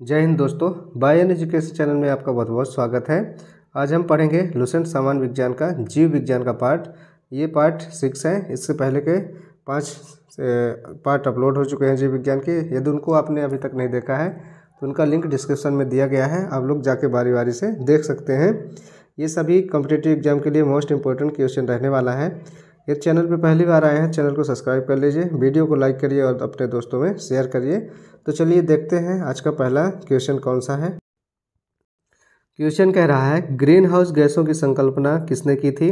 जय हिंद दोस्तों, bye an education channel में आपका बहुत बहुत स्वागत है। आज हम पढ़ेंगे लुसेंट सामान्य विज्ञान का जीव विज्ञान का पार्ट। ये पार्ट 6 है। इससे पहले के 5 पार्ट अपलोड हो चुके हैं जीव विज्ञान के। यदि उनको आपने अभी तक नहीं देखा है तो उनका लिंक डिस्क्रिप्शन में दिया गया है, आप लोग जाके बारी बारी से देख सकते हैं। ये सभी कॉम्पिटिटिव एग्जाम के लिए मोस्ट इंपॉर्टेंट क्वेश्चन रहने वाला है। यदि चैनल पर पहली बार आए हैं, चैनल को सब्सक्राइब कर लीजिए, वीडियो को लाइक करिए और अपने दोस्तों में शेयर करिए। तो चलिए देखते हैं आज का पहला क्वेश्चन कौन सा है। क्वेश्चन कह रहा है, ग्रीन हाउस गैसों की संकल्पना किसने की थी।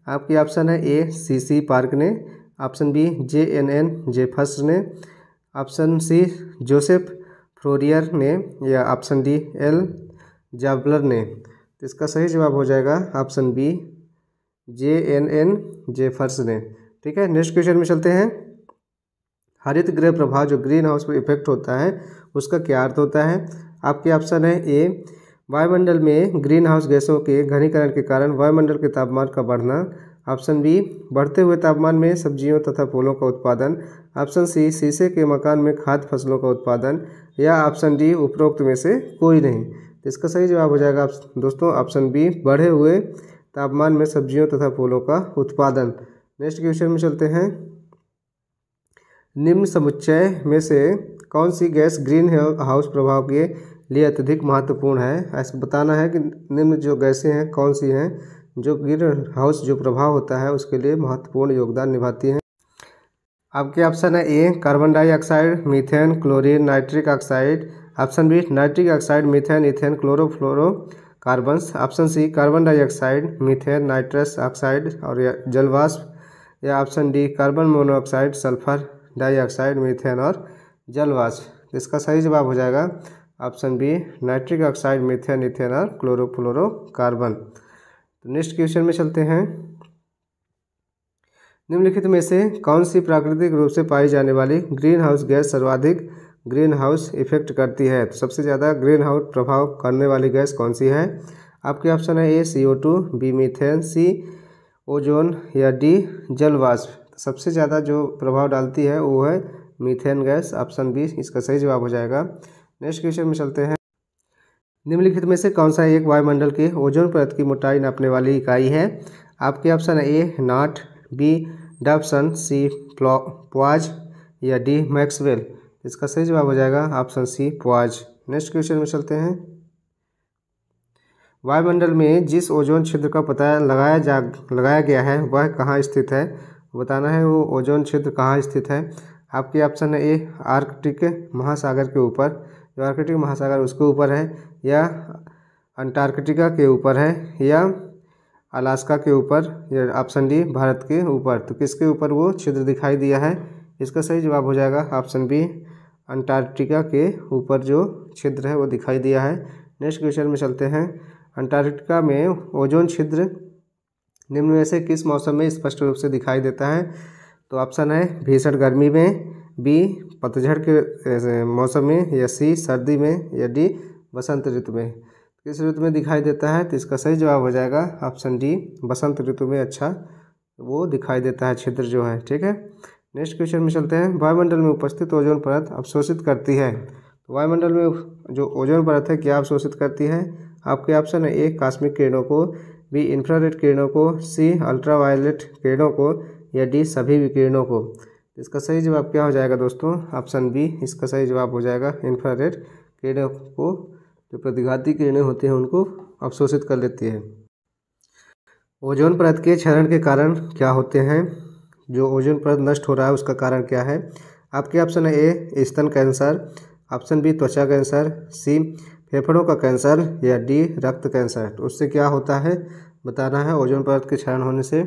आपके ऑप्शन है ए सीसी पार्क ने, ऑप्शन बी JNN जेफर्स ने, ऑप्शन सी जोसेफ फ्लोरियर ने, या ऑप्शन डी एल जाबलर ने। तो इसका सही जवाब हो जाएगा ऑप्शन बी JNN जेफर्स ने। ठीक है, नेक्स्ट क्वेश्चन में चलते हैं। हरित गृह प्रभाव जो ग्रीन हाउस पर इफेक्ट होता है उसका क्या अर्थ होता है। आपके ऑप्शन है ए वायुमंडल में ग्रीन हाउस गैसों के घनीकरण के कारण वायुमंडल के तापमान का बढ़ना, ऑप्शन बी बढ़ते हुए तापमान में सब्जियों तथा फूलों का उत्पादन, ऑप्शन सी शीशे के मकान में खाद्य फसलों का उत्पादन, या ऑप्शन डी उपरोक्त में से कोई नहीं। तो इसका सही जवाब हो जाएगा दोस्तों ऑप्शन बी बढ़े हुए तापमान में सब्जियों तथा फूलों का उत्पादन। नेक्स्ट क्वेश्चन में चलते हैं। निम्न समुच्चय में से कौन सी गैस ग्रीन हाउस प्रभाव के लिए अत्यधिक महत्वपूर्ण है। ऐसा बताना है कि निम्न जो गैसें हैं कौन सी हैं जो ग्रीन हाउस जो प्रभाव होता है उसके लिए महत्वपूर्ण योगदान निभाती हैं। आपके ऑप्शन है A carbon dioxide, methane, chlorine, nitric oxide, option B nitric oxide, methane, ethane, chlorofluorocarbons, option C carbon dioxide, methane, nitrous oxide और जलवाष्प, या option D carbon monoxide, sulphur dioxide, methane और जलवाष्प। इसका सही जवाब हो जाएगा option B nitric oxide, methane, ethane और क्लोरोफ्लोरोकार्बन। तो नेक्स्ट क्वेश्चन में चलते हैं। निम्नलिखित में से कौन सी प्राकृतिक रूप से पाई जाने वाली ग्रीन हाउस गैस सर्वाधिक ग्रीन हाउस इफेक्ट करती है। तो सबसे ज़्यादा ग्रीन हाउस प्रभाव करने वाली गैस कौन सी है। आपके ऑप्शन है A CO2, B methane, C ozone, या डी जलवाष्प। सबसे ज़्यादा जो प्रभाव डालती है वो है मीथेन गैस, ऑप्शन बी इसका सही जवाब हो जाएगा। नेक्स्ट क्वेश्चन में चलते हैं। निम्नलिखित में से कौन सा एक वायुमंडल के ओजोन परत की मोटाई नापने वाली इकाई है। आपके ऑप्शन है ए नॉट, बी डॉप्सन, सी प्वाज, या डी मैक्सवेल। इसका सही जवाब हो जाएगा ऑप्शन सी प्वाज। नेक्स्ट क्वेश्चन में चलते हैं। वायुमंडल में जिस ओजोन छिद्र का पता लगाया गया है वह कहाँ स्थित है। बताना है वो ओजोन छिद्र कहाँ स्थित है। आपके ऑप्शन है ए आर्कटिक महासागर के ऊपर, जो आर्कटिक महासागर उसके ऊपर है, या अंटार्कटिका के ऊपर है, या अलास्का के ऊपर, या ऑप्शन डी भारत के ऊपर। तो किसके ऊपर वो छिद्र दिखाई दिया है। इसका सही जवाब हो जाएगा ऑप्शन बी अंटार्कटिका के ऊपर जो छिद्र है वो दिखाई दिया है। नेक्स्ट क्वेश्चन में चलते हैं। अंटार्कटिका में ओजोन छिद्र निम्न में से किस मौसम में स्पष्ट रूप से दिखाई देता है। तो ऑप्शन है भीषण गर्मी में, बी पतझड़ के मौसम में, या सी सर्दी में, या डी बसंत ऋतु में। किस ऋतु में दिखाई देता है। तो इसका सही जवाब हो जाएगा ऑप्शन डी बसंत ऋतु में अच्छा वो दिखाई देता है छिद्र जो है। ठीक है, नेक्स्ट क्वेश्चन में चलते हैं। वायुमंडल में उपस्थित ओजोन परत अवशोषित करती है। तो वायुमंडल में जो ओजोन परत है क्या अवशोषित करती है। आपके ऑप्शन है ए कॉस्मिक किरणों को, बी इंफ्रारेड किरणों को, सी अल्ट्रावायलेट किरणों को, या डी सभी विकिरणों को। इसका सही जवाब क्या हो जाएगा दोस्तों ऑप्शन बी इसका सही जवाब हो जाएगा इंफ्रारेड किरणों को, जो प्रतिघाती किरणें होती हैं उनको अवशोषित कर लेती है। ओजोन परत के क्षरण के कारण क्या होते हैं। जो ओजोन परत नष्ट हो रहा है उसका कारण क्या है। आपके ऑप्शन है ए स्तन कैंसर, ऑप्शन बी त्वचा कैंसर, सी फेफड़ों का कैंसर, या डी रक्त कैंसर। तो उससे क्या होता है बताना है ओजोन परत के क्षरण होने से।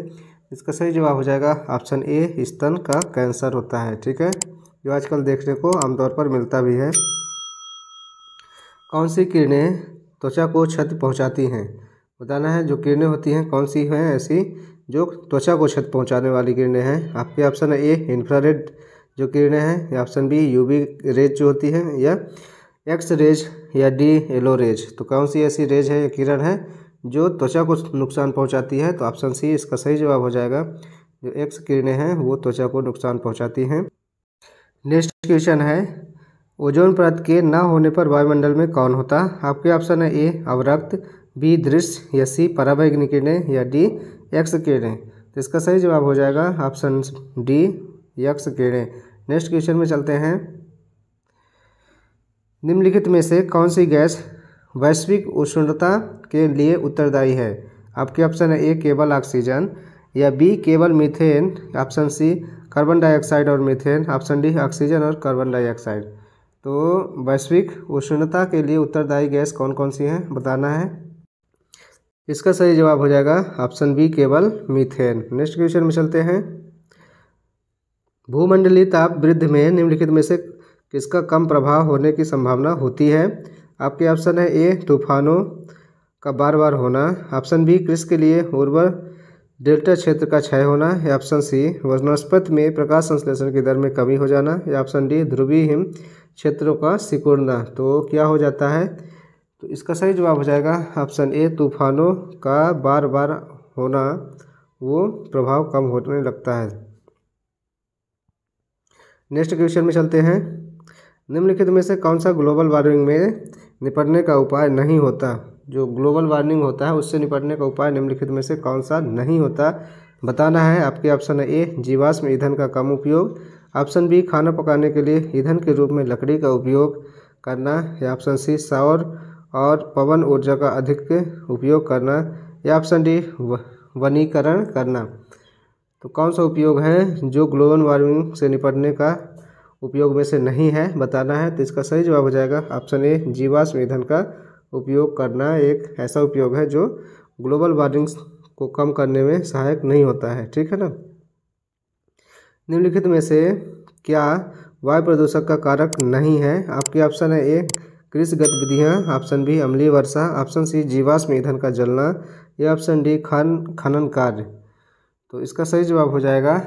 इसका सही जवाब हो जाएगा ऑप्शन ए स्तन का कैंसर होता है। ठीक है, जो आजकल देखने को आमतौर पर मिलता भी है। कौन सी किरणें त्वचा को क्षति पहुंचाती हैं। बताना है जो किरणें होती हैं कौन सी हैं ऐसी जो त्वचा को क्षति पहुंचाने वाली किरणें हैं। आपके ऑप्शन है ए इंफ्रारेड जो किरणें हैं, या ऑप्शन बी UV रेज जो होती हैं, या एक्स रेज, या डी येलो रेज। तो कौन सी ऐसी रेज है या किरण है जो त्वचा को नुकसान पहुंचाती है। तो ऑप्शन सी इसका सही जवाब हो जाएगा। जो एक्स किरणें हैं वो त्वचा को नुकसान पहुंचाती हैं। नेक्स्ट क्वेश्चन है ओजोन परत के न होने पर वायुमंडल में कौन होता? आपके ऑप्शन है ए अवरक्त, बी दृश्य, या सी पराबैंगनी किरणें, या डी एक्स किरणें। तो इसका सही जवाब हो जाएगा ऑप्शन डी एक्स किरणें। नेक्स्ट क्वेश्चन में चलते हैं। निम्नलिखित में से कौन सी गैस वैश्विक उष्णता के लिए उत्तरदायी है? आपके ऑप्शन है ए केवल ऑक्सीजन, या बी केवल methane, option C carbon dioxide और मीथेन, ऑप्शन डी ऑक्सीजन और कार्बन डाइऑक्साइड। तो वैश्विक उष्णता के लिए उत्तरदायी गैस कौन कौन सी हैं बताना है। इसका सही जवाब हो जाएगा ऑप्शन बी केवल मीथेन। नेक्स्ट क्वेश्चन में चलते हैं। भूमंडलीय ताप वृद्धि में निम्नलिखित में से किसका कम प्रभाव होने की संभावना होती है? आपके ऑप्शन है ए तूफानों का बार बार होना, ऑप्शन बी कृषि के लिए उर्वर डेल्टा क्षेत्र का क्षय होना, या ऑप्शन सी वनस्पति में प्रकाश संश्लेषण की दर में कमी हो जाना, या ऑप्शन डी ध्रुवीय हिम क्षेत्रों का सिकुड़ना। तो क्या हो जाता है? तो इसका सही जवाब हो जाएगा ऑप्शन ए तूफानों का बार बार होना, वो प्रभाव कम होने लगता है। नेक्स्ट क्वेश्चन में चलते हैं। निम्नलिखित में से कौन सा ग्लोबल वार्मिंग में निपटने का उपाय नहीं होता? जो ग्लोबल वार्मिंग होता है उससे निपटने का उपाय निम्नलिखित में से कौन सा नहीं होता बताना है। आपके ऑप्शन है ए जीवाश्म ईंधन का कम उपयोग, ऑप्शन बी खाना पकाने के लिए ईंधन के रूप में लकड़ी का उपयोग करना, या ऑप्शन सी सौर और पवन ऊर्जा का अधिक उपयोग करना, या ऑप्शन डी वनीकरण करना। तो कौन सा उपयोग है जो ग्लोबल वार्मिंग से निपटने का उपयोग में से नहीं है बताना है। तो इसका सही जवाब हो जाएगा ऑप्शन ए जीवाश्म ईंधन का उपयोग करना एक ऐसा उपयोग है जो ग्लोबल वार्मिंग को कम करने में सहायक नहीं होता है। ठीक है ना। निम्नलिखित में से क्या वायु प्रदूषक का कारक नहीं है? आपके ऑप्शन है ए कृषि गतिविधियाँ, ऑप्शन बी अम्लीय वर्षा, ऑप्शन सी जीवाश्म ईंधन का जलना, या ऑप्शन डी खनन कार्य। तो इसका सही जवाब हो जाएगा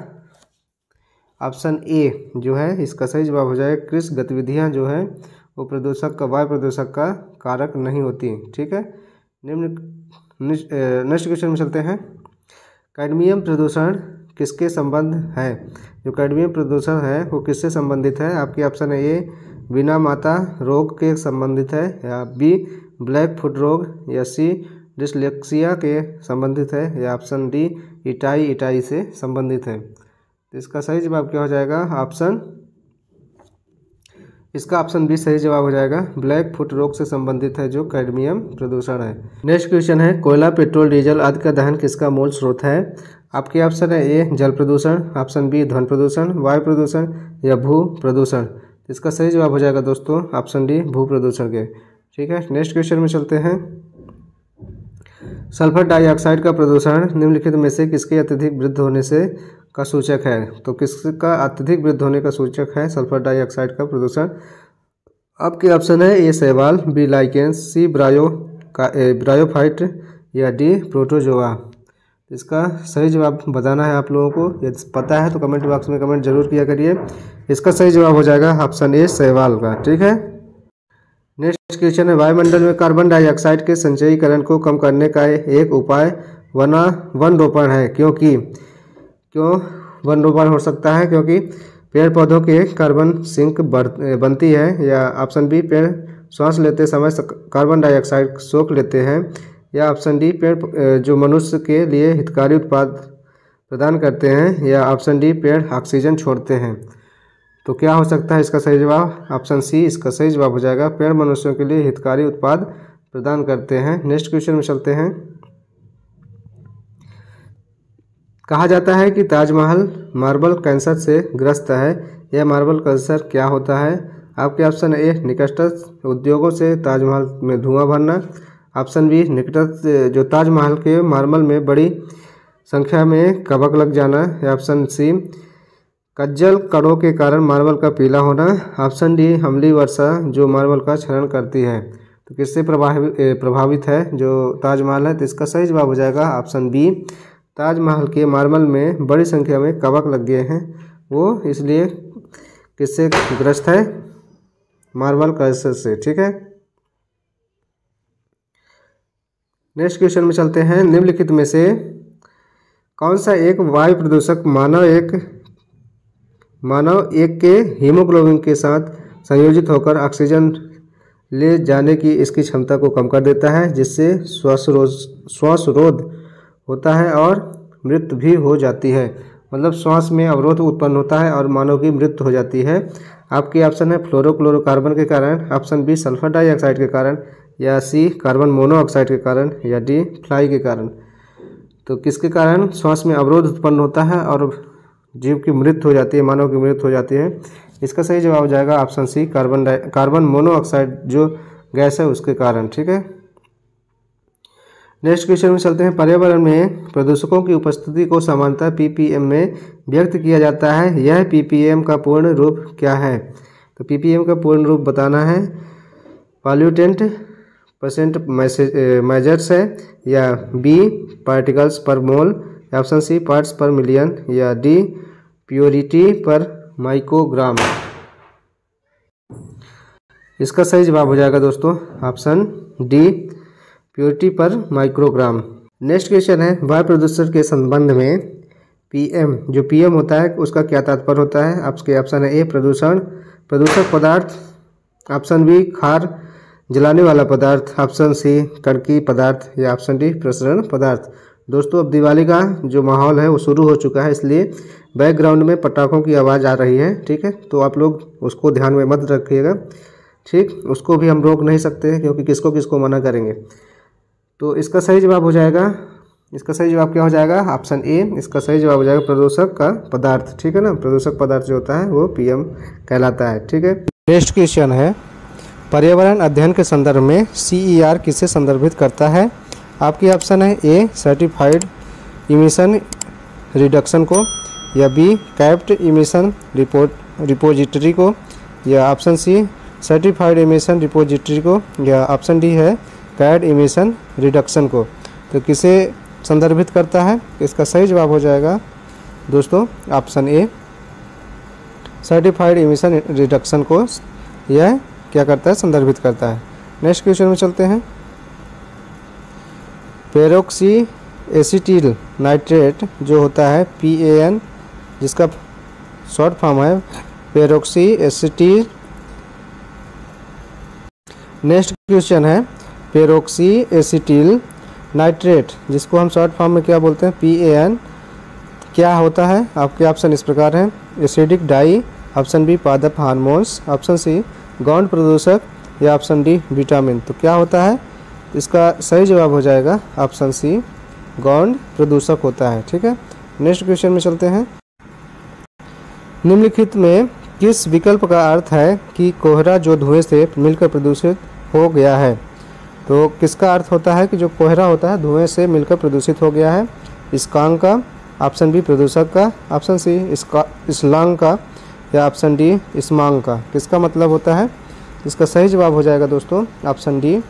ऑप्शन ए जो है, इसका सही जवाब हो जाएगा कृषि गतिविधियाँ जो है वो प्रदूषक का वायु प्रदूषक का कारक नहीं होती। ठीक है। नेक्स्ट क्वेश्चन में चलते हैं। कैडमियम प्रदूषण किसके संबंध है? जो कैडमियम प्रदूषण है वो किससे संबंधित है? आपके ऑप्शन है ए बिना माता रोग के संबंधित है, या बी ब्लैक फुट रोग, या सी डिसलेक्सिया के संबंधित है, या ऑप्शन डी इटाई से संबंधित है। तो इसका सही जवाब क्या हो जाएगा? इसका ऑप्शन बी सही जवाब हो जाएगा, ब्लैक फुट रोग से संबंधित है जो कैडमियम प्रदूषण है। नेक्स्ट क्वेश्चन है। कोयला, पेट्रोल, डीजल आदि का दहन किसका मूल स्रोत है? आपके ऑप्शन है ए जल प्रदूषण, ऑप्शन बी ध्वनि प्रदूषण, वायु प्रदूषण, या भू प्रदूषण। इसका सही जवाब हो जाएगा दोस्तों ऑप्शन डी भू प्रदूषण के। ठीक है। नेक्स्ट क्वेश्चन में चलते हैं। सल्फर डाइऑक्साइड का प्रदूषण निम्नलिखित में से किसके अत्यधिक वृद्धि होने से का सूचक है? तो किसका अत्यधिक वृद्धि होने का सूचक है सल्फर डाइऑक्साइड का प्रदूषण? आपके ऑप्शन है ए शैवाल, बी लाइकेन, सी ब्रायोफाइट, या डी प्रोटोजोआ। इसका सही जवाब बताना है आप लोगों को। यदि पता है तो कमेंट बॉक्स में कमेंट जरूर किया करिए। इसका सही जवाब हो जाएगा ऑप्शन ए शैवाल का। ठीक है। नेक्स्ट क्वेश्चन है। वायुमंडल में कार्बन डाइऑक्साइड के संचयीकरण को कम करने का एक उपाय वन रोपण है। क्यों वन रोपण हो सकता है? क्योंकि पेड़ पौधों के कार्बन सिंक बनती है, या ऑप्शन बी पेड़ श्वास लेते समय कार्बन डाइऑक्साइड सोख लेते हैं, या ऑप्शन डी पेड़ जो मनुष्य के लिए हितकारी उत्पाद प्रदान करते हैं, या ऑप्शन डी पेड़ ऑक्सीजन छोड़ते हैं। तो क्या हो सकता है इसका सही जवाब? ऑप्शन सी इसका सही जवाब हो जाएगा, पेड़ मनुष्यों के लिए हितकारी उत्पाद प्रदान करते हैं। नेक्स्ट क्वेश्चन में चलते हैं। कहा जाता है कि ताजमहल मार्बल कैंसर से ग्रस्त है। यह मार्बल कैंसर क्या होता है? आपके ऑप्शन ए निकटस्थ उद्योगों से ताजमहल में धुआं भरना, ऑप्शन बी निकटस्थ जो ताजमहल के मार्बल में बड़ी संख्या में कवक लग जाना, या ऑप्शन सी कज्जल कणों के कारण मार्बल का पीला होना, ऑप्शन डी अम्लीय वर्षा जो मार्बल का क्षरण करती है। तो किससे प्रभावित है जो ताजमहल है? तो इसका सही जवाब हो जाएगा ऑप्शन बी, ताजमहल के मार्बल में बड़ी संख्या में कवक लग गए हैं, वो इसलिए किससे ग्रस्त है? मार्बल कैंसर से। ठीक है। नेक्स्ट क्वेश्चन में चलते हैं। निम्नलिखित में से कौन सा एक वायु प्रदूषक मानव एक के हीमोग्लोबिन के साथ संयोजित होकर ऑक्सीजन ले जाने की इसकी क्षमता को कम कर देता है, जिससे श्वासरोध होता है और मृत्यु भी हो जाती है। मतलब श्वास में अवरोध उत्पन्न होता है और मानव की मृत्यु हो जाती है। आपके ऑप्शन है फ्लोरोक्लोरोकार्बन के कारण, ऑप्शन बी सल्फर डाइऑक्साइड के कारण, या सी कार्बन मोनोऑक्साइड के कारण, या डी फ्लाई के कारण। तो किसके कारण श्वास में अवरोध उत्पन्न होता है और जीव की मृत्यु हो जाती है, मानव की मृत्यु हो जाती है? इसका सही जवाब हो जाएगा ऑप्शन सी कार्बन मोनोऑक्साइड जो गैस है उसके कारण। ठीक है, नेक्स्ट क्वेश्चन में चलते हैं। पर्यावरण में प्रदूषकों की उपस्थिति को सामान्यतः पीपीएम में व्यक्त किया जाता है। यह पीपीएम का पूर्ण रूप क्या है? तो पीपीएम का पूर्ण रूप बताना है। पॉल्यूटेंट परसेंट मेजर्स है, या बी पार्टिकल्स पर मोल, ऑप्शन सी पार्ट्स पर मिलियन, या डी प्योरिटी पर माइक्रोग्राम। इसका सही जवाब हो जाएगा दोस्तों ऑप्शन डी प्योरिटी पर माइक्रोग्राम। नेक्स्ट क्वेश्चन है, वायु प्रदूषण के संबंध में पीएम जो पीएम होता है उसका क्या तात्पर्य होता है? आपके ऑप्शन है ए प्रदूषक पदार्थ, ऑप्शन बी खार जलाने वाला पदार्थ, ऑप्शन सी कणकीय पदार्थ, या ऑप्शन डी प्रसरण पदार्थ। दोस्तों अब दिवाली का जो माहौल है वो शुरू हो चुका है, इसलिए बैकग्राउंड में पटाखों की आवाज़ आ रही है। ठीक है, तो आप लोग उसको ध्यान में मत रखिएगा। ठीक, उसको भी हम रोक नहीं सकते क्योंकि किसको किसको मना करेंगे। तो इसका सही जवाब हो जाएगा, इसका सही जवाब क्या हो जाएगा? ऑप्शन ए इसका सही जवाब हो जाएगा प्रदूषक का पदार्थ। ठीक है ना, प्रदूषक पदार्थ जो होता है वो पीएम कहलाता है। ठीक है, नेक्स्ट क्वेश्चन है, पर्यावरण अध्ययन के संदर्भ में CER किसे संदर्भित करता है? आपकी ऑप्शन है ए सर्टिफाइड इमिशन रिडक्शन को, या बी कैप्ड इमिशन रिपोजिटरी को, या option C certified emission repository को, या ऑप्शन डी है कैड इमिशन रिडक्शन को। तो किसे संदर्भित करता है? इसका सही जवाब हो जाएगा दोस्तों option A certified emission reduction को यह क्या करता है? संदर्भित करता है। नेक्स्ट क्वेश्चन में चलते हैं। पेरोक्सी एसिटिल नाइट्रेट जो होता है PAN, जिसका शॉर्ट फॉर्म है पेरोक्सी एसिटिल। नेक्स्ट क्वेश्चन है, पेरोक्सी एसिटिल नाइट्रेट जिसको हम शॉर्ट फॉर्म में क्या बोलते हैं? PAN क्या होता है? आपके ऑप्शन इस प्रकार हैं, एसिडिक डाई, ऑप्शन बी पादप हार्मोन्स, ऑप्शन सी गौण प्रदूषक, या ऑप्शन डी विटामिन। तो क्या होता है? इसका सही जवाब हो जाएगा ऑप्शन सी गौण प्रदूषक होता है। ठीक है, नेक्स्ट क्वेश्चन में चलते हैं। निम्नलिखित में किस विकल्प का अर्थ है कि कोहरा जो धुएं से मिलकर प्रदूषित हो गया है? तो किसका अर्थ होता है कि जो कोहरा होता है धुएं से मिलकर प्रदूषित हो गया है? स्कांक का, ऑप्शन बी प्रदूषक का, ऑप्शन सी स्लांग का, या ऑप्शन डी स्मांग का। किसका मतलब होता है? इसका सही जवाब हो जाएगा दोस्तों ऑप्शन डी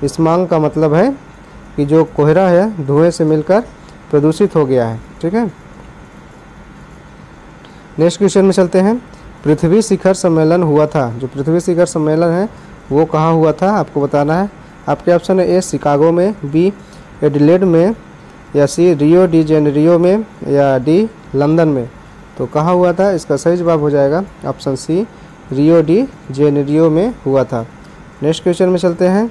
स्मांग का मतलब है कि जो कोहरा है धुएं से मिलकर प्रदूषित हो गया है। ठीक है, नेक्स्ट क्वेश्चन में चलते हैं। पृथ्वी शिखर सम्मेलन हुआ था, जो पृथ्वी शिखर सम्मेलन है वो कहाँ हुआ था आपको बताना है। आपके ऑप्शन है ए शिकागो में, बी एडिलेड में, या सी रियो डी जेनेरियो में, या डी लंदन में। तो कहाँ हुआ था? इसका सही जवाब हो जाएगा option C Rio de Janeiro में हुआ था। नेक्स्ट क्वेश्चन में चलते हैं।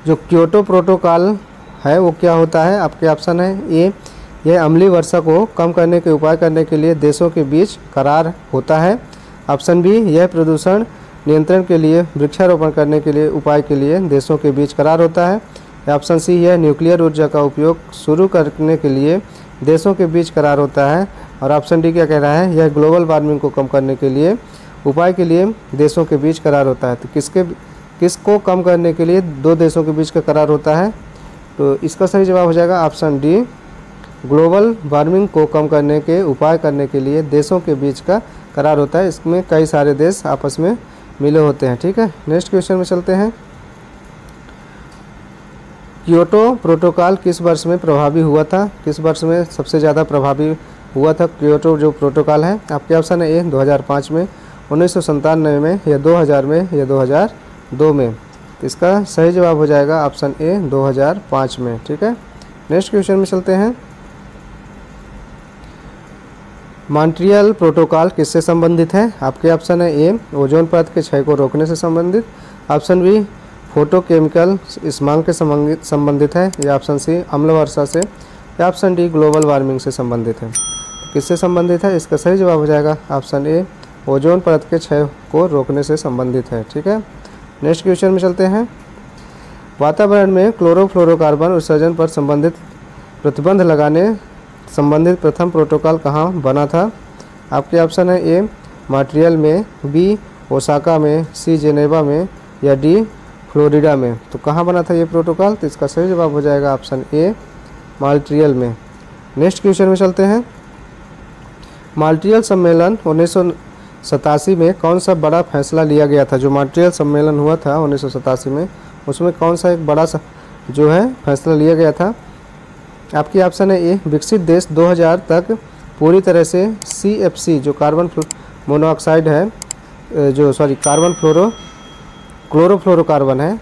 जो क्योटो प्रोटोकॉल है वो क्या होता है? आपके ऑप्शन है ए यह अम्लीय वर्षा को कम करने के उपाय करने के लिए देशों के बीच करार होता है, ऑप्शन बी यह प्रदूषण नियंत्रण के लिए वृक्षारोपण करने के लिए उपाय के लिए देशों के बीच करार होता है, ऑप्शन सी यह न्यूक्लियर ऊर्जा का उपयोग शुरू करने के लिए देशों के बीच करार होता है, और ऑप्शन डी क्या कह रहा है? यह ग्लोबल वार्मिंग को कम करने के लिए उपाय के लिए देशों के बीच करार होता है। तो किसको कम करने के लिए दो देशों के बीच का करार होता है? तो इसका सही जवाब हो जाएगा ऑप्शन डी ग्लोबल वार्मिंग को कम करने के उपाय करने के लिए देशों के बीच का करार होता है। इसमें कई सारे देश आपस में मिले होते हैं। ठीक है, नेक्स्ट क्वेश्चन में चलते हैं। क्योटो प्रोटोकॉल किस वर्ष में प्रभावी हुआ था? किस वर्ष में सबसे ज़्यादा प्रभावी हुआ था क्योटो जो प्रोटोकॉल है? आपके ऑप्शन है ए 2005 में, 1997 में, या 2000 में, या 2002 में। तो इसका सही जवाब हो जाएगा ऑप्शन ए 2005 में। ठीक है, नेक्स्ट क्वेश्चन में चलते हैं। मॉन्ट्रियल प्रोटोकॉल किससे संबंधित है? आपके ऑप्शन है ए ओजोन परत के क्षय को रोकने से संबंधित, ऑप्शन बी फोटोकेमिकल स्माग के संबंधित है, या ऑप्शन सी अम्ल वर्षा से, या ऑप्शन डी ग्लोबल वार्मिंग से संबंधित है। तो किससे संबंधित है? इसका सही जवाब हो जाएगा ऑप्शन ए ओजोन परत के क्षय को रोकने से संबंधित है। ठीक है, नेक्स्ट क्वेश्चन में चलते हैं। वातावरण में क्लोरोफ्लोरोकार्बन उत्सर्जन पर संबंधित प्रतिबंध लगाने संबंधित प्रथम प्रोटोकॉल कहाँ बना था? आपके ऑप्शन है ए मॉन्ट्रियल में, बी ओसाका में, सी जेनेवा में, या डी फ्लोरिडा में। तो कहाँ बना था ये प्रोटोकॉल? तो इसका सही जवाब हो जाएगा ऑप्शन ए मॉन्ट्रियल में। नेक्स्ट क्वेश्चन में चलते हैं। मॉन्ट्रियल सम्मेलन 1987 में कौन सा बड़ा फैसला लिया गया था? जो मॉन्ट्रियल सम्मेलन हुआ था 1987 में, उसमें कौन सा एक बड़ा सा जो है फैसला लिया गया था? आपकी ऑप्शन है ए विकसित देश 2000 तक पूरी तरह से CFC जो कार्बन मोनोऑक्साइड है, क्लोरोफ्लोरोकार्बन है।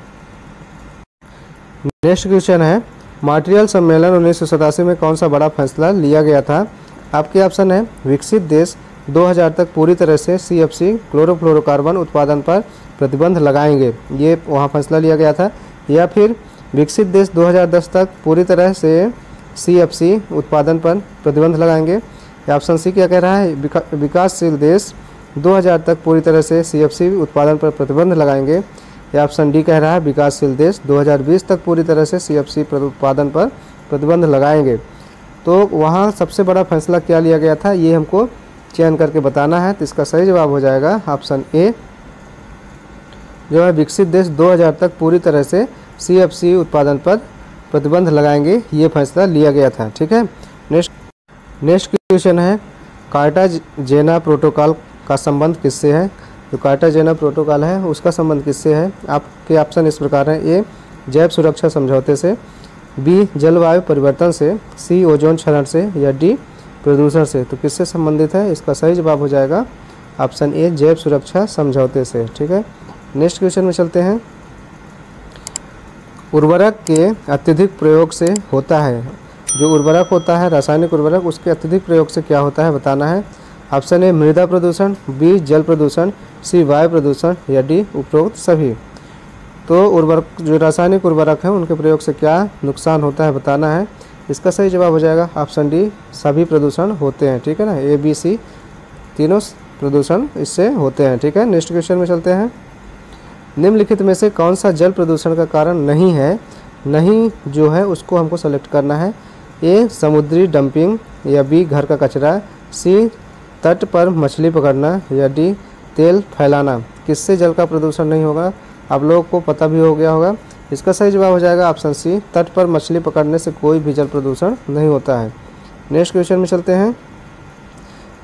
नेक्स्ट क्वेश्चन है मॉन्ट्रियल सम्मेलन 1987 में कौन सा बड़ा फैसला लिया गया था? आपके ऑप्शन है विकसित देश 2000 तक पूरी तरह से CFC क्लोरोफ्लोरोकार्बन उत्पादन पर प्रतिबंध लगाएंगे, ये वहाँ फैसला लिया गया था, या फिर विकसित देश 2010 तक पूरी तरह से CFC उत्पादन पर प्रतिबंध लगाएंगे, या ऑप्शन सी क्या कह रहा है विकासशील देश 2000 तक पूरी तरह से CFC उत्पादन पर प्रतिबंध लगाएंगे, या ऑप्शन डी कह रहा है विकासशील देश 2020 तक पूरी तरह से CFC उत्पादन पर प्रतिबंध लगाएंगे। तो वहाँ सबसे बड़ा फैसला क्या लिया गया था ये हमको चयन करके बताना है। तो इसका सही जवाब हो जाएगा ऑप्शन ए जो है विकसित देश 2000 तक पूरी तरह से CFC उत्पादन पर प्रतिबंध लगाएंगे, ये फैसला लिया गया था। ठीक है, नेक्स्ट क्वेश्चन है कार्टाजेना प्रोटोकॉल का संबंध किससे है? जो कार्टाजेना प्रोटोकॉल है उसका संबंध किससे है? आपके ऑप्शन इस प्रकार हैं, ए जैव सुरक्षा समझौते से, बी जलवायु परिवर्तन से, सी ओजोन क्षरण से, या डी प्रदूषण से। तो किससे संबंधित है? इसका सही जवाब हो जाएगा ऑप्शन ए जैव सुरक्षा समझौते से। ठीक है, नेक्स्ट क्वेश्चन में चलते हैं। उर्वरक के अत्यधिक प्रयोग से होता है, जो उर्वरक होता है रासायनिक उर्वरक उसके अत्यधिक प्रयोग से क्या होता है बताना है। ऑप्शन ए मृदा प्रदूषण, बी जल प्रदूषण, सी वायु प्रदूषण, या डी उपरोक्त सभी। तो उर्वरक जो रासायनिक उर्वरक है उनके प्रयोग से क्या नुकसान होता है बताना है। इसका सही जवाब हो जाएगा ऑप्शन डी सभी प्रदूषण होते हैं। ठीक है ना, ए बी सी तीनों प्रदूषण इससे होते हैं। ठीक है, नेक्स्ट क्वेश्चन में चलते हैं। निम्नलिखित में से कौन सा जल प्रदूषण का कारण नहीं है? नहीं जो है उसको हमको सेलेक्ट करना है। ए समुद्री डंपिंग, या बी घर का कचरा, सी तट पर मछली पकड़ना, या डी तेल फैलाना। किससे जल का प्रदूषण नहीं होगा? आप लोगों को पता भी हो गया होगा। इसका सही जवाब हो जाएगा ऑप्शन सी तट पर मछली पकड़ने से कोई भी जल प्रदूषण नहीं होता है। नेक्स्ट क्वेश्चन में चलते हैं।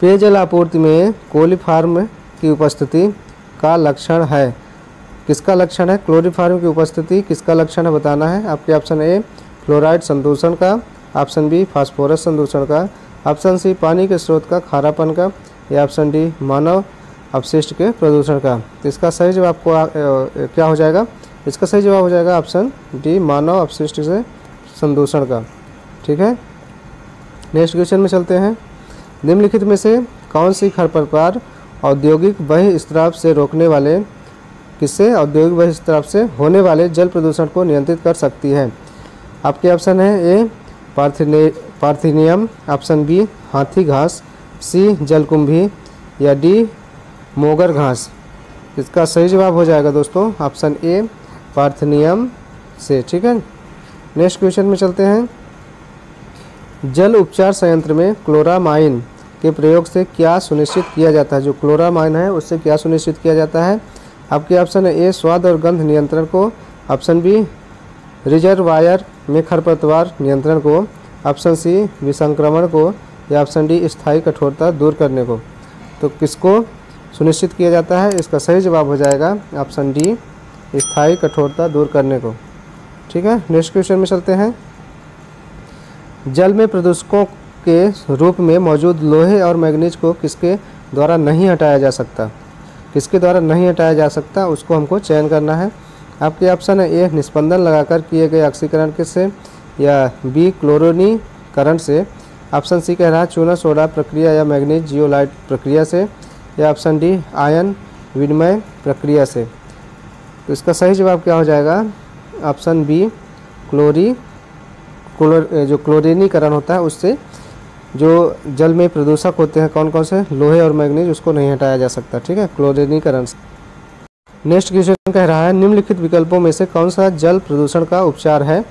पेयजल आपूर्ति में कोलीफॉर्म की उपस्थिति का लक्षण है। किसका लक्षण है? क्लोरीफॉर्म की उपस्थिति किसका लक्षण है बताना है। आपके ऑप्शन ए फ्लोराइड संदूषण का, ऑप्शन बी फास्फोरस संदूषण का, ऑप्शन सी पानी के स्रोत का खारापन का, या ऑप्शन डी मानव अपशिष्ट के प्रदूषण का। तो इसका सही जवाब क्या हो जाएगा? इसका सही जवाब हो जाएगा ऑप्शन डी मानव अपशिष्ट से संदूषण का। ठीक है, नेक्स्ट क्वेश्चन में चलते हैं। निम्नलिखित में से कौन सी खरपतवार औद्योगिक बहिस्त्राव से रोकने वाले किससे औद्योगिक बहिस्त्राव से होने वाले जल प्रदूषण को नियंत्रित कर सकती है? आपके ऑप्शन है ए पार्थिनियम, ऑप्शन बी हाथी घास, सी जलकुंभी, या डी मोगर घास। इसका सही जवाब हो जाएगा दोस्तों ऑप्शन ए पार्थिनियम से। ठीक है, नेक्स्ट क्वेश्चन में चलते हैं। जल उपचार संयंत्र में क्लोरामाइन के प्रयोग से क्या सुनिश्चित किया जाता है? जो क्लोरामाइन है उससे क्या सुनिश्चित किया जाता है? आपके ऑप्शन है ए स्वाद और गंध नियंत्रण को, ऑप्शन बी रिजर्वायर में खरपतवार नियंत्रण को, ऑप्शन सी विसंक्रमण को, या ऑप्शन डी स्थायी कठोरता दूर करने को। तो किसको सुनिश्चित किया जाता है? इसका सही जवाब हो जाएगा ऑप्शन डी स्थायी कठोरता दूर करने को। ठीक है, नेक्स्ट क्वेश्चन में चलते हैं। जल में प्रदूषकों के रूप में मौजूद लोहे और मैग्नीज को किसके द्वारा नहीं हटाया जा सकता? किसके द्वारा नहीं हटाया जा सकता उसको हमको चयन करना है। आपके ऑप्शन है ए निस्पंदन लगाकर किए गए ऑक्सीकरण से, या बी क्लोरीनीकरण से, ऑप्शन सी कह रहा है चूना सोडा प्रक्रिया या मैग्नीज जियोलाइट प्रक्रिया से, या ऑप्शन डी आयन विनिमय प्रक्रिया से। तो इसका सही जवाब क्या हो जाएगा? ऑप्शन बी जो क्लोरीनीकरण होता है उससे जो जल में प्रदूषक होते हैं कौन कौन से, लोहे और मैग्नीज, उसको नहीं हटाया जा सकता। ठीक है, क्लोरीनीकरण से। नेक्स्ट क्वेश्चन कह रहा है निम्नलिखित विकल्पों में से कौन सा जल प्रदूषण का उपचार है?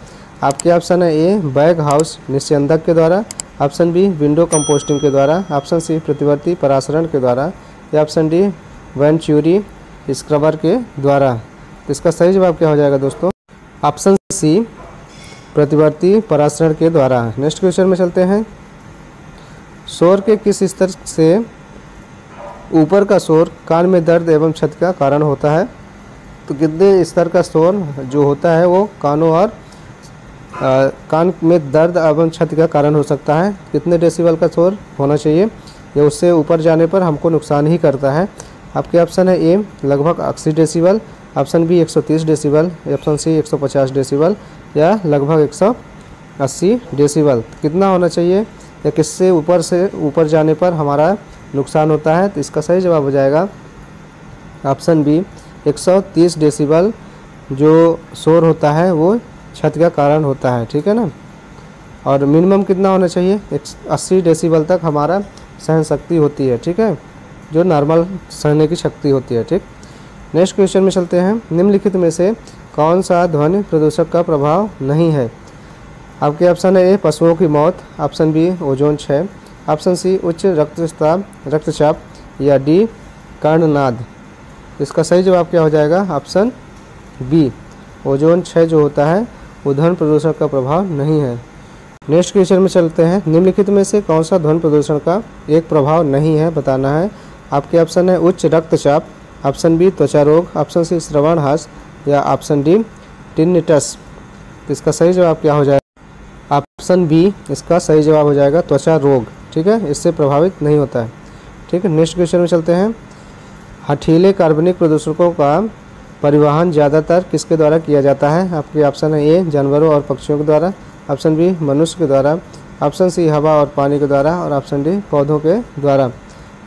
आपके ऑप्शन है ए बैग हाउस निस्यंदक के द्वारा, ऑप्शन बी विंडो कंपोस्टिंग के द्वारा, ऑप्शन सी प्रतिवर्ती परासरण के द्वारा, या ऑप्शन डी वेंचुरी स्क्रबर के द्वारा। तो इसका सही जवाब क्या हो जाएगा दोस्तों? ऑप्शन सी प्रतिवर्ती परासरण के द्वारा। नेक्स्ट क्वेश्चन में चलते हैं। शोर के किस स्तर से ऊपर का शोर कान में दर्द एवं क्षति का कारण होता है? तो कितने स्तर का शोर जो होता है वो कानों और कान में दर्द एवं क्षति का कारण हो सकता है? कितने डेसिबल का शोर होना चाहिए? या उससे ऊपर जाने पर हमको नुकसान ही करता है? आपके ऑप्शन है ए लगभग 80 decibel, option B 130 decibel, option C 150 decibel, या लगभग 180 डेसिबल। कितना होना चाहिए या किससे ऊपर जाने पर हमारा नुकसान होता है? तो इसका सही जवाब हो जाएगा ऑप्शन बी 130 डेसिबल जो शोर होता है वो क्षति का कारण होता है। ठीक है ना। और मिनिमम कितना होना चाहिए? 80 डेसिबल तक हमारा सहन शक्ति होती है। ठीक है, जो नॉर्मल सहने की शक्ति होती है। ठीक, नेक्स्ट क्वेश्चन में चलते हैं। निम्नलिखित में से कौन सा ध्वनि प्रदूषक का प्रभाव नहीं है? आपके ऑप्शन है ए पशुओं की मौत, ऑप्शन बी ओजोन क्षय, ऑप्शन सी उच्च रक्तचाप, या डी कर्णनाद। इसका सही जवाब क्या हो जाएगा? ऑप्शन बी ओजोन क्षय जो होता है वो ध्वनि प्रदूषण का प्रभाव नहीं है। नेक्स्ट क्वेश्चन में चलते हैं। निम्नलिखित में से कौन सा ध्वनि प्रदूषण का एक प्रभाव नहीं है बताना है। आपके ऑप्शन है उच्च रक्तचाप, ऑप्शन बी त्वचा रोग, ऑप्शन सी श्रवण ह्रास, या ऑप्शन डी टिनिटस। इसका सही जवाब क्या हो जाएगा? ऑप्शन बी इसका सही जवाब हो जाएगा त्वचा रोग। ठीक है, इससे प्रभावित नहीं होता है। ठीक है, नेक्स्ट क्वेश्चन में चलते हैं। हठीले कार्बनिक प्रदूषकों का परिवहन ज़्यादातर किसके द्वारा किया जाता है? आपके ऑप्शन है ए जानवरों और पक्षियों के द्वारा, ऑप्शन बी मनुष्य के द्वारा, ऑप्शन सी हवा और पानी के द्वारा, और ऑप्शन डी पौधों के द्वारा।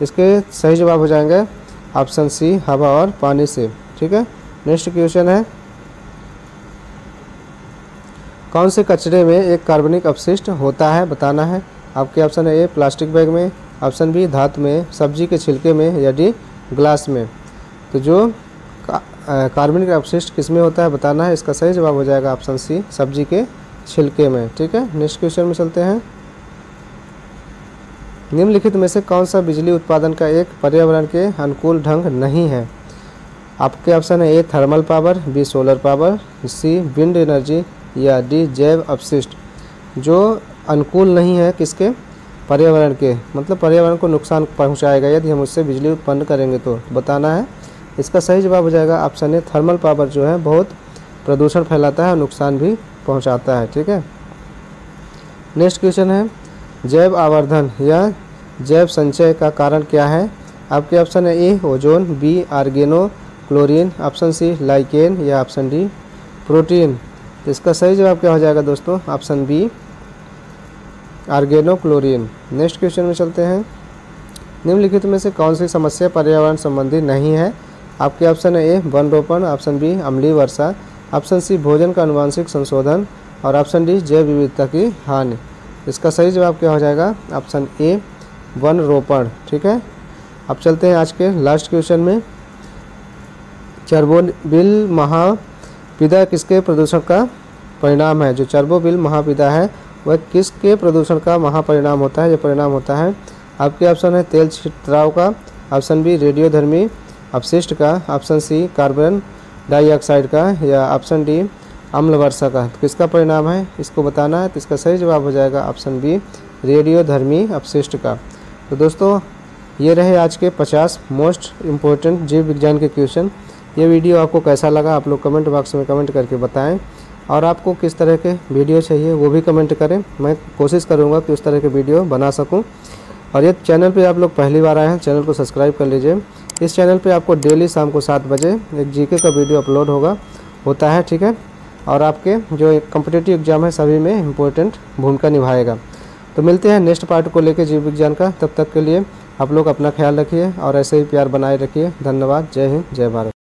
इसके सही जवाब हो जाएंगे ऑप्शन सी हवा और पानी से। ठीक है, नेक्स्ट क्वेश्चन है कौन से कचरे में एक कार्बनिक अपशिष्ट होता है बताना है। आपके ऑप्शन है ए प्लास्टिक बैग में, ऑप्शन बी धातु में, सब्जी के छिलके में, या डी ग्लास में। तो जो कार्बनिक अपशिष्ट किस में होता है बताना है। इसका सही जवाब हो जाएगा ऑप्शन सी सब्जी के छिलके में। ठीक है, नेक्स्ट क्वेश्चन में चलते हैं। निम्नलिखित में से कौन सा बिजली उत्पादन का एक पर्यावरण के अनुकूल ढंग नहीं है? आपके ऑप्शन है A thermal power, B solar power, C wind energy, या डी जैव अपशिष्ट। जो अनुकूल नहीं है किसके? पर्यावरण के, मतलब पर्यावरण को नुकसान पहुंचाएगा यदि हम उससे बिजली उत्पन्न करेंगे तो बताना है। इसका सही जवाब हो जाएगा ऑप्शन ए थर्मल पावर जो है बहुत प्रदूषण फैलाता है और नुकसान भी पहुंचाता है। ठीक है, नेक्स्ट क्वेश्चन है जैव आवर्धन या जैव संचय का कारण क्या है? आपके ऑप्शन है A ozone, B organochlorine, option C lichen, या ऑप्शन डी प्रोटीन। तो इसका सही जवाब क्या हो जाएगा दोस्तों? Option B organochlorine. Next question में चलते हैं। निम्नलिखित में से कौन सी समस्या पर्यावरण संबंधी नहीं है? आपके ऑप्शन है ए वन रोपण, ऑप्शन बी अम्लीय वर्षा, ऑप्शन सी भोजन का आनुवांशिक संशोधन, और ऑप्शन डी जैव विविधता की हानि। इसका सही जवाब क्या हो जाएगा? ऑप्शन ए वन रोपण। ठीक है, अब चलते हैं आज के लास्ट क्वेश्चन में। चर्नोबिल महाविद्या किसके प्रदूषण का परिणाम है? जो चर्नोबिल महाविद्या है वह किसके प्रदूषण का महापरिणाम होता है? यह परिणाम होता है आपके ऑप्शन है तेल छिड़काव का, ऑप्शन बी रेडियोधर्मी अपशिष्ट का, ऑप्शन सी कार्बन डाइऑक्साइड का, या ऑप्शन डी अम्ल वर्षा का। तो किसका परिणाम है इसको बताना है। तो इसका सही जवाब हो जाएगा ऑप्शन बी रेडियोधर्मी अपशिष्ट का। तो दोस्तों ये रहे आज के 50 मोस्ट इम्पोर्टेंट जीव विज्ञान के क्वेश्चन। ये वीडियो आपको कैसा लगा आप लोग कमेंट बॉक्स में कमेंट करके बताएं, और आपको किस तरह के वीडियो चाहिए वो भी कमेंट करें। मैं कोशिश करूँगा कि उस तरह के वीडियो बना सकूँ। और ये चैनल पे आप लोग पहली बार आए हैं, चैनल को सब्सक्राइब कर लीजिए। इस चैनल पे आपको डेली शाम को 7 बजे एक जीके का वीडियो अपलोड होता है। ठीक है, और आपके जो कॉम्पिटिटिव एग्जाम है सभी में इम्पोर्टेंट भूमिका निभाएगा। तो मिलते हैं नेक्स्ट पार्ट को लेकर जीव विज्ञान का। तब तक के लिए आप लोग अपना ख्याल रखिए और ऐसे ही प्यार बनाए रखिए। धन्यवाद। जय हिंद, जय भारत।